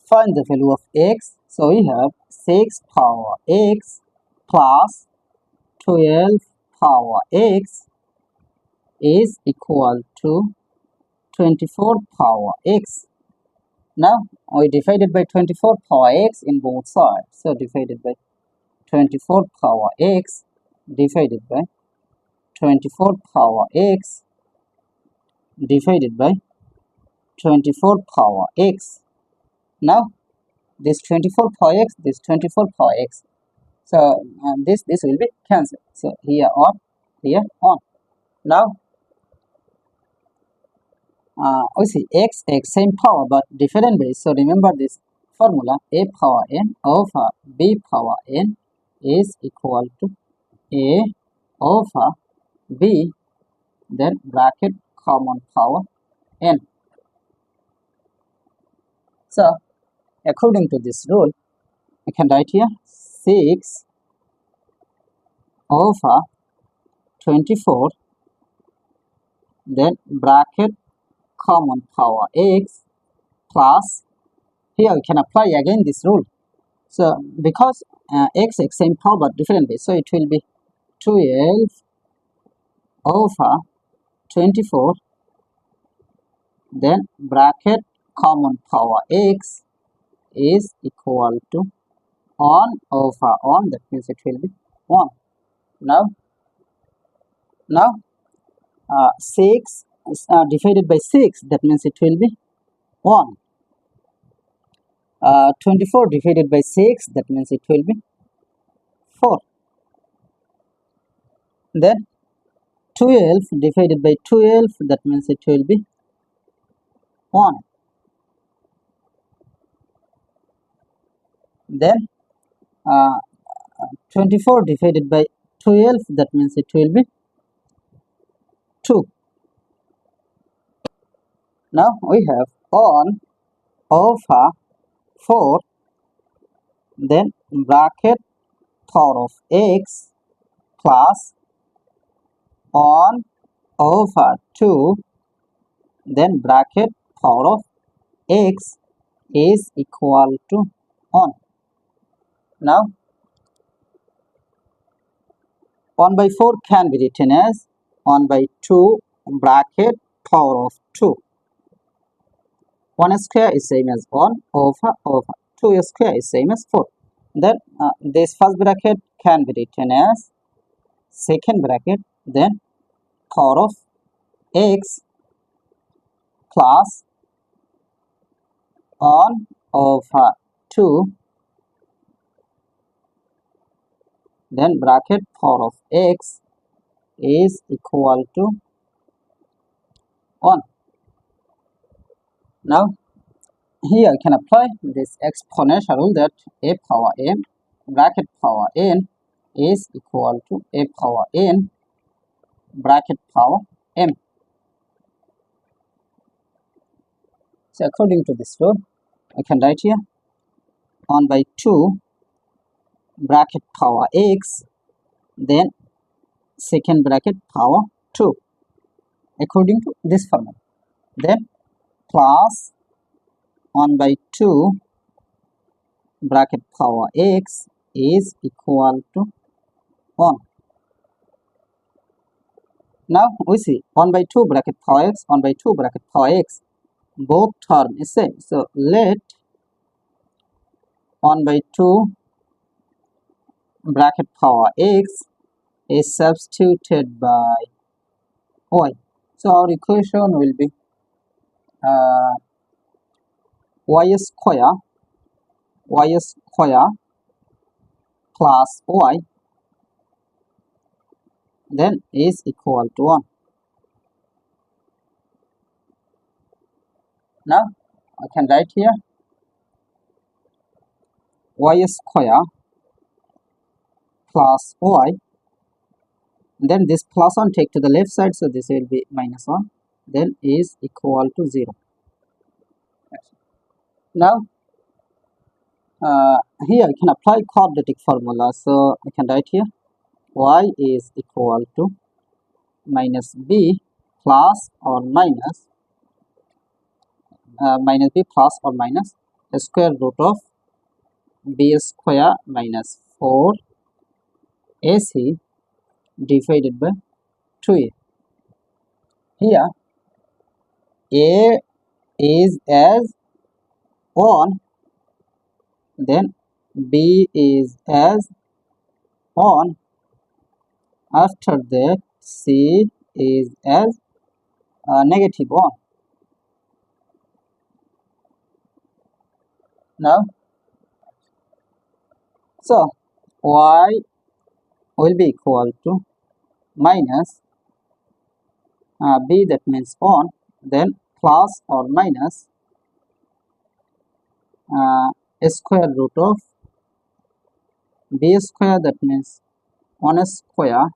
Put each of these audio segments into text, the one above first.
Find the value of x. So we have 6 power x plus 12 power x is equal to 24 power x. Now we divided by 24 power x in both sides. So divided by 24 power x divided by 24 power x divided by 24 power x. Now this 24 power x, this 24 power x. So this will be cancelled. So here on, here on. Now we see x same power but different base. So remember this formula: a power n over b power n is equal to a over b, then bracket common power n. So according to this rule, I can write here 6 over 24, then bracket common power x plus, here we can apply again this rule. So because x same power but different base, so it will be 12 over 24, then bracket common power x is equal to 1 over 1, that means it will be 1. Now 6 divided by 6, that means it will be 1. 24 divided by 6, that means it will be 4. Then 12 divided by 12, that means it will be 1. Then 24 divided by 12, that means it will be 2. Now we have 1 over 4, then bracket power of x plus 1 over 2, then bracket power of x is equal to 1. Now 1 by 4 can be written as 1 by 2 bracket power of 2. 1 square is same as 1 over 2 square is same as 4. Then this first bracket can be written as second bracket, then power of x plus 1 over 2, then bracket power of x is equal to 1. Now here I can apply this exponential rule that a power m bracket power n is equal to a power n bracket power m. So according to this rule, I can write here 1 by 2 bracket power x, then second bracket power 2 according to this formula, then plus 1 by 2 bracket power x is equal to 1. Now we see 1 by 2 bracket power x, 1 by 2 bracket power x, both term is same. So let 1 by 2 bracket power x is substituted by y. So our equation will be y square plus y, then is equal to 1. Now I can write here y square plus y, then this plus 1 take to the left side, so this will be minus 1, then is equal to 0. Now here I can apply quadratic formula, so I can write here y is equal to minus b plus or minus b plus or minus square root of b square minus 4ac divided by 2a. Here a is as 1, then b is as 1. After that c is as negative 1. Now, so y will be equal to minus b, that means 1, then plus or minus square root of b square, that means 1 square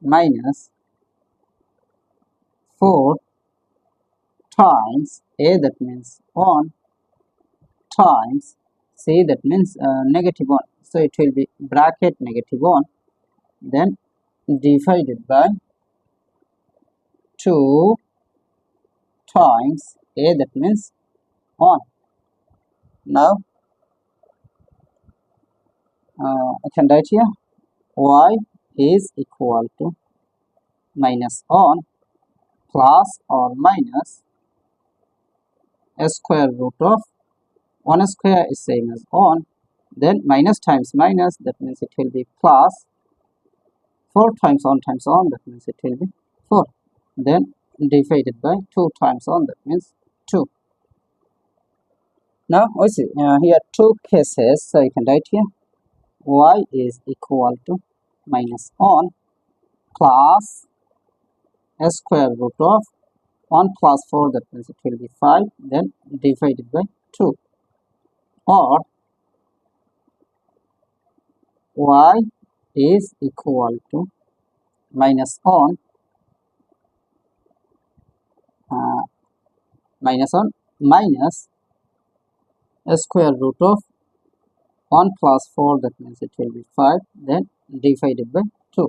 minus 4 times a, that means 1, times c, that means negative 1. So it will be bracket negative 1, then divided by 2 times a, that means 1. Now I can write here y is equal to minus 1 plus or minus square root of 1 square is same as 1, then minus times minus, that means it will be plus 4 times 1 times 1, that means it will be 4, then divided by 2 times 1, that means 2. Now we see here two cases, so you can write here y is equal to minus 1 plus square root of 1 plus 4, that means it will be 5, then divided by 2, or y is equal to minus 1 minus 1 minus square root of 1 plus 4, that means it will be 5, then divided by 2.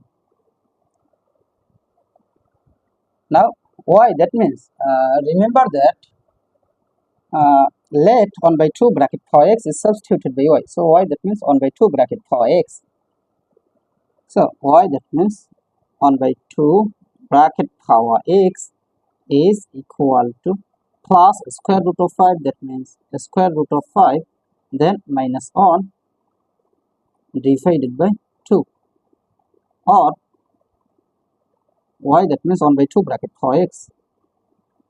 Now y, that means remember that let 1 by 2 bracket power x is substituted by y. So y, that means 1 by 2 bracket power x. So y, that means 1 by 2 bracket power x is equal to plus square root of 5, that means the square root of 5, then minus 1 divided by 2, or y, that means 1 by 2 bracket power x.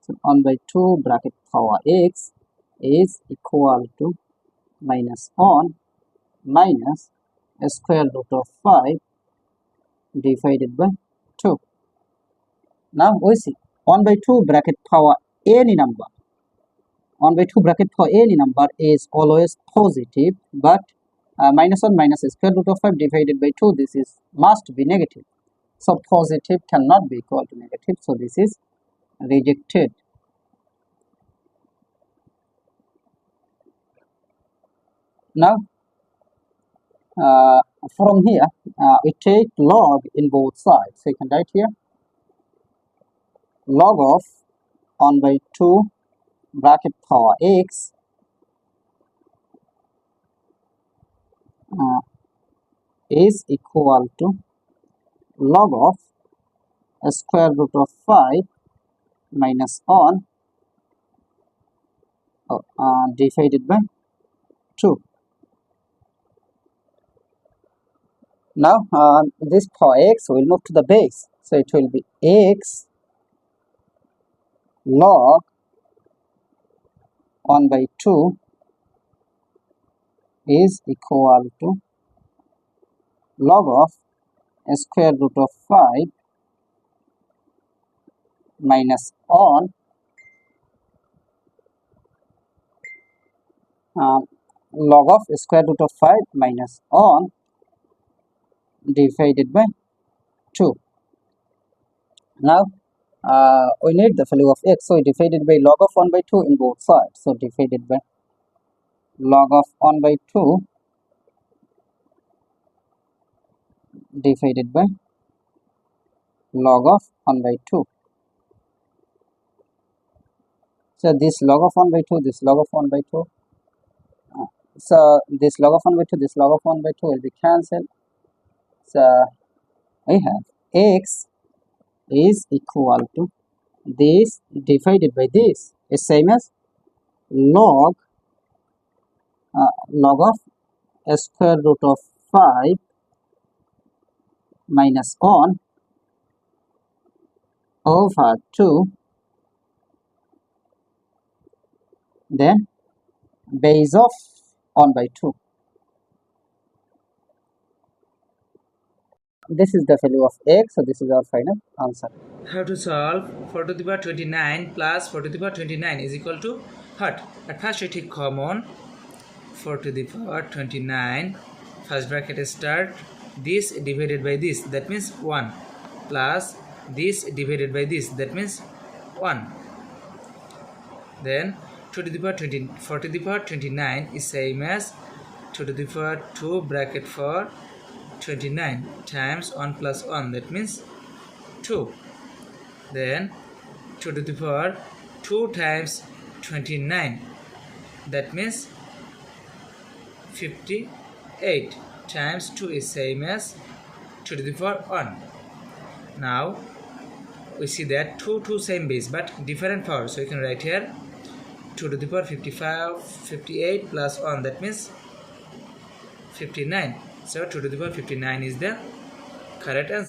So 1 by 2 bracket power x is equal to minus 1 minus square root of 5 divided by 2. Now we see 1 by 2 bracket power any number. 1 by 2 bracket power any number is always positive, but minus 1 minus square root of 5 divided by 2, this is must be negative. So positive cannot be equal to negative, so this is rejected. Now from here we take log in both sides. So you can write here log of 1 by 2 bracket power x is equal to log of square root of 5 minus 1 divided by 2. Now this power x will move to the base, so it will be x log 1 by 2 is equal to log of square root of 5 minus 1 log of square root of 5 minus 1 divided by 2. Now we need the value of x, so divided by log of 1 by 2 in both sides. So divided by log of 1 by 2 divided by log of 1 by 2. So this log of 1 by 2, this log of 1 by 2, So this log of 1 by 2, this log of 1 by 2 will be cancelled. So we have x is equal to this divided by this is same as log of square root of 5 minus 1 over 2, then base of 1 by 2. This is the value of x, so this is our final answer. How to solve 4 to the power 29 plus 4 to the power 29 is equal to what? At first we take common 4 to the power 29, first bracket start, this divided by this, that means 1, plus this divided by this, that means 1. Then 2 to the power 20, 4 to the power 29 is same as 2 to the power 2 bracket for 29 times 1 plus 1, that means 2. Then 2 to the power 2 times 29, that means 58 times 2 is same as 2 to the power 1. Now we see that 2 same base but different power, so you can write here 2 to the power 58 plus 1, that means 59. So 2 to the power 59 is the correct answer.